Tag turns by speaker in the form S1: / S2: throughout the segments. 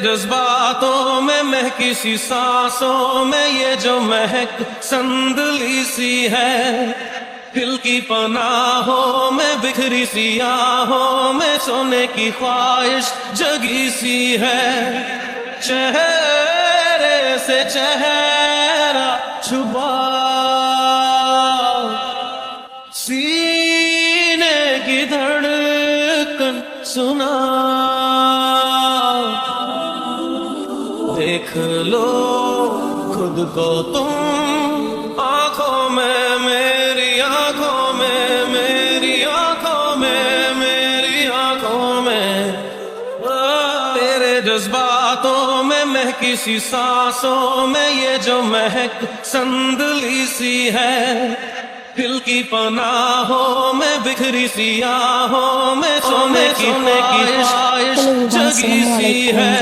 S1: जज्बातों में महकी सी सांसों में ये जो महक संदली सी है, दिल की पनाहों में बिखरी सी आहों में सोने की ख्वाहिश जगी सी है। चेहरे से चेहरा छुपा, सीने की धड़कन सुना, देख लो खुद को तुम आंखों में, मेरी आंखों में, मेरी आंखों में, मेरी आंखों में। तेरे जज्बातों में महकी सी सांसों में ये जो महक संदली सी है, दिल की पनाहों में बिखरी सी आहों में सोने की ख्वाहिश जगी सी है।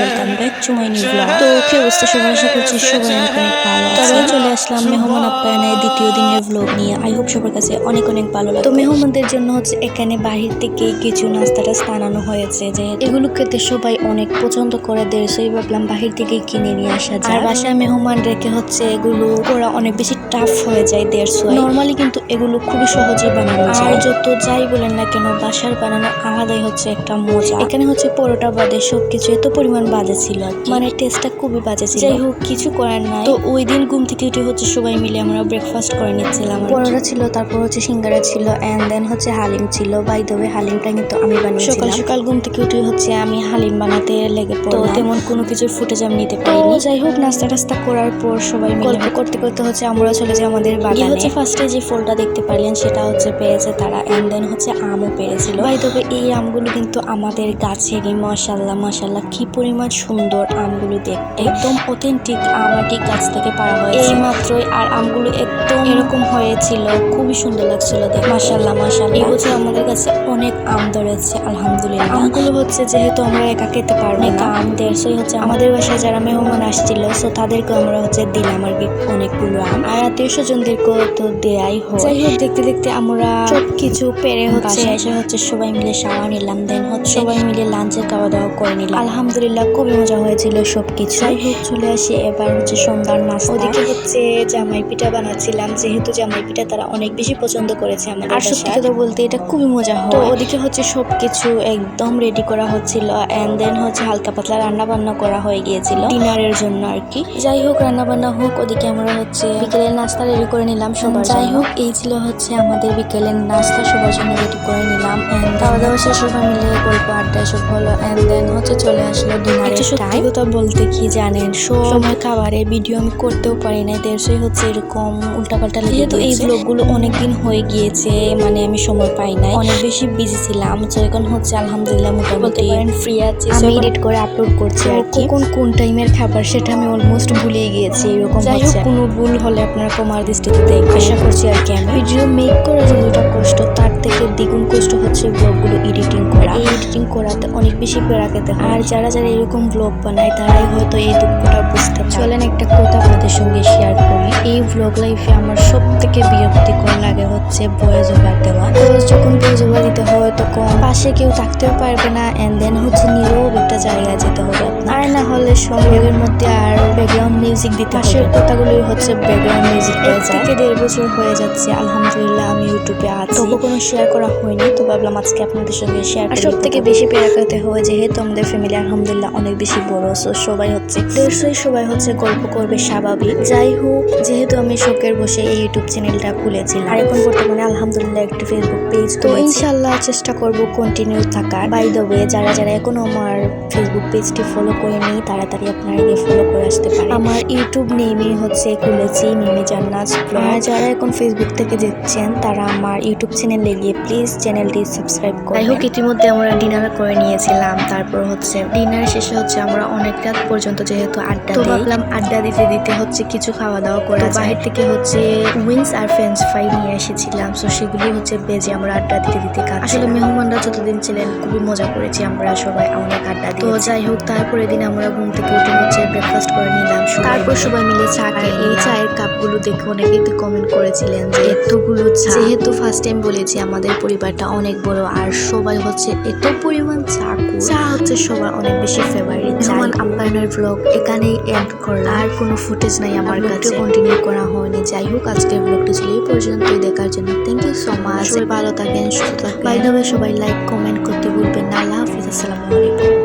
S2: তো কি অবস্থা সবার, আশা করছি সবাই অনেক ভালো আছে। তবে চলে আসলাম মেহমান আপ্যায়নের দ্বিতীয় দিনের ব্লগ নিয়ে। আই হোপ সবার কাছে অনেক ভালো লাগে। তো মেহমানদের জন্য হচ্ছে এখানে বাহির থেকে কিছু নাস্তা টাস্তা আনানো হয়েছে, যে এগুলো খেতে সবাই অনেক পছন্দ করে, দেশই ভাবলাম বাহির থেকে কিনে নিয়ে আসা যায়। আর বাসায় মেহমান রেখে হচ্ছে এগুলো করা অনেক বেশি টাফ হয়ে যায় দেড়শো। নর্মালি কিন্তু এগুলো খুবই সহজে বানানো যায়। আর যত যাই বলেন না কেন, বাসার বানানো আলাদাই হচ্ছে একটা মজা। এখানে হচ্ছে পরোটা বাদে সবকিছু এত পরিমাণ বাজে ছিল, মানে টেস্টটা খুবই বাজে ছিল। যাই হোক, কিছু করার নাই। তো ওই দিন ঘুম থেকে উঠে হচ্ছে সবাই মিলে আমরা ব্রেকফাস্ট করে নিচ্ছিলাম। পরোটা ছিল, তারপর হচ্ছে সিঙ্গারা ছিল, এন্ড দেন হচ্ছে হালিম ছিল। বাই দ্য ওয়ে, হালিমটা কিন্তু আমি বানিয়েছিলাম। সকাল সকাল ঘুম থেকে উঠে হচ্ছে আমি হালিম বানাতে লেগে পড়লাম। তো তেমন কোনো কিছুর ফুটেজ আমি নিতে পারিনি। যাই হোক, নাস্তা টাস্তা করার পর সবাই মিলে করতে করতে হচ্ছে আমরা চলে যাই আমাদের বাগানে। হচ্ছে ফার্স্টে যে ফলটা দেখতে পারলেন সেটা হচ্ছে পেয়েছে তারা, এন্ড দেন হচ্ছে আমও পেয়েছিল। বাই দ্য ওয়ে, এই আমগুলো কিন্তু আমাদের গাছেরই। মাশাআল্লাহ মাশাআল্লাহ, কি পরিমাণ সুন্দর আমগুলো দেখতে, একদম অথেন্টিক আম আর কি, গাছ থেকে পাড়া হয়েছে এই মাত্রই। আর আমগুলো একদম এরকম হয়েছিল, খুবই সুন্দর লাগছিল দেখতে। মাশাআল্লাহ মাশাআল্লাহ, এই বছর আমাদের কাছে অনেক আম ধরেছে আলহামদুলিল্লাহ। আমগুলো হচ্ছে যেহেতু আমরা একা খেতে পারবো না, আম দেড়শোই হচ্ছে আমাদের বাসায় যারা মেহমান আসছিল, সো তাদেরকে আমরা হচ্ছে দিলাম আর কি অনেকগুলো আম। আর আত্মীয় স্বজনদেরকেও তো দেয়াই হয়। যাই হোক, দেখতে দেখতে আমরা সবকিছু পেরে হচ্ছে এসে হচ্ছে সবাই মিলে শাওয়া নিলাম, দেন হচ্ছে সবাই মিলে লাঞ্চের খাওয়া দাওয়া করে নিলাম। আলহামদুলিল্লাহ খুবই মজা হয়েছিল সবকিছু। যাই হোক, চলে আসি এবার হচ্ছে সন্ধ্যার নাস্তা। ওদিকে হচ্ছে জামাই পিঠা বানাচ্ছিলাম, যেহেতু জামাই পিঠা তারা অনেক বেশি পছন্দ করেছে আমাদের। আর সত্যি কথা বলতে এটা খুবই মজা হয়। তো ওদিকে হচ্ছে সবকিছু একদম রেডি করা হচ্ছিল, এন্ড দেন হচ্ছে হালকা পাতলা রান্না বান্না করা হয়ে গিয়েছিল ডিনারের জন্য আর কি। যাই হোক, রান্না বান্না হোক, ওদিকে আমরা হচ্ছে বিকেলের নাস্তা রেডি করে নিলাম সবার। যাই হোক, এই ছিল হচ্ছে আমাদের বিকেলের নাস্তা, সবার জন্য রেডি করে নিলাম। এন্ড খাওয়া দাওয়া শেষ, সবাই মিলে গল্প আড্ডা সব হলো, এন্ড দেন হচ্ছে চলে আসলো ডিনারের টাইম। কথা বলতে কি জানেন, সময় খাবারের ভিডিও আমি করতেও পারি না, দেড়শোই হচ্ছে এরকম উল্টাপাল্টা লেগে। যেহেতু এই ব্লগগুলো অনেকদিন হয়ে গিয়েছে, মানে আমি সময় পাই নাই, অনেক বেশি বিজি ছিলাম। তো এখন হচ্ছে আলহামদুলিল্লাহ মোটামুটি ফ্রি আছি, আমি এডিট করে আপলোড করছি আর কি। কোন টাইমের খাবার সেটা আমি অলমোস্ট ভুলেই গিয়েছি এরকম। যাই হোক, কোনো ভুল হলে আপনারা ক্ষমার দৃষ্টিতে দেখবেন আশা করছি আর কি। আমি ভিডিও মেক করা যতটা কষ্ট, তার থেকে দ্বিগুণ কষ্ট হচ্ছে ব্লগগুলো এডিটিং করা। এই এডিটিং করাতে অনেক বেশি পেরা খেতে হয়। আর যারা যারা এরকম ব্লগ বানায় তারাই হয়তো এই দুঃখটা বুঝতে পারে। চলেন একটা কথা আপনাদের সঙ্গে শেয়ার করি। এই ব্লগ লাইফে আমার সব থেকে বিরক্তিকর লাগে হচ্ছে ভয়েস ওভার দেওয়া। যখন ভয়েস ওভার দিতে হয় তখন পাশে কেউ থাকতেও পারবে না, এন্ড দেন হচ্ছে নীরব একটা জায়গায় যেতে হবে আপনার। আর না হলে ব্লগের মধ্যে আর ব্যাকগ্রাউন্ড মিউজিক দিতে হবে। পাশের কথাগুলোই হচ্ছে ব্যাকগ্রাউন্ড মিউজিক হয়ে যায়। থেকে 1.5 বছর হয়ে যাচ্ছে আলহামদুলিল্লাহ আমি ইউটিউবে আছি, তবু কোনো শেয়ার করা হয়নি। তো ভাবলাম আজকে আপনাদের সঙ্গে শেয়ার করি। সব থেকে বেশি পেরা খেতে হয় যেহেতু আমাদের ফ্যামিলি আলহামদুলিল্লাহ অনেক বেশি বড়, সো সবাই হচ্ছে দেড়শোই সবাই হচ্ছে গল্প করবে স্বাভাবিক। যাই হোক, যেহেতু আমি শখের বসে এই ইউটিউব চ্যানেলটা খুলেছিলাম, আর এখন বর্তমানে আলহামদুলিল্লাহ একটি ফেসবুক পেজ, তো ইনশাল্লাহ চেষ্টা করব কন্টিনিউ থাকার। বাই দ্য ওয়ে, যারা যারা এখনো আমার ফেসবুক পেজটি ফলো করেনি তাড়াতাড়ি আপনারা গিয়ে ফলো করে আসতে পারেন। আমার ইউটিউব নেমই হচ্ছে খুলেছি মিমি জান্নাত ব্লগ। আর যারা এখন ফেসবুক থেকে দেখছেন তারা আমার ইউটিউব চ্যানেলে গিয়ে প্লিজ চ্যানেলটি সাবস্ক্রাইব করবেন। যাই হোক, ইতিমধ্যে আমরা ডিনার করে নিয়েছিলাম, তারপর হচ্ছে ডিনার শেষে হচ্ছে আমরা অনেক রাত পর্যন্ত যেহেতু আড্ডা দিই, ভাবলাম আড্ডা দিতে দিতে হচ্ছে কিছু খাওয়া দাওয়া করে বাহির থেকে হচ্ছে উইংস আর ফ্রেঞ্চ ফ্রাই নিয়ে এসেছিলাম। সো সেগুলি হচ্ছে বেজে আমরা আড্ডা দিতে দিতে খাচ্ছি। আসলে মেহমানরা যতদিন ছিলেন খুবই মজা করেছি আমরা সবাই, অনেক আড্ডা দিই। তো যাই হোক, তারপরে দিন আমরা ঘুম থেকে উঠে হচ্ছে ব্রেকফাস্ট করে নিলাম, তারপর সবাই মিলে চা খাই। এই চায়ের কাপগুলো দেখে অনেকেই তো কমেন্ট করেছিলেন যে এতগুলো চা। যেহেতু ফার্স্ট টাইম বলেছি আমাদের পরিবারটা অনেক বড় আর সবাই হচ্ছে এত পরিমাণ চা খায়। চা হচ্ছে সবার অনেক বেশি ফেভারিট। যেমন আপ্যায়নের ব্লগ এখানেই এন্ড করলাম, আর কোনো ফুটেজ নাই আমার কাছে, কন্টিনিউ করা হয়নি। যাই হোক আজকের ব্লগটি ছিল এই পর্যন্তই। দেখার জন্য থ্যাংক ইউ সো মাচ। সবাই ভালো থাকেন, সুস্থ থাকেন। বাই দ্য ওয়ে সবাই লাইক কমেন্ট করতে ভুলবেন না। আল্লাহ হাফিজ, আসসালামু আলাইকুম।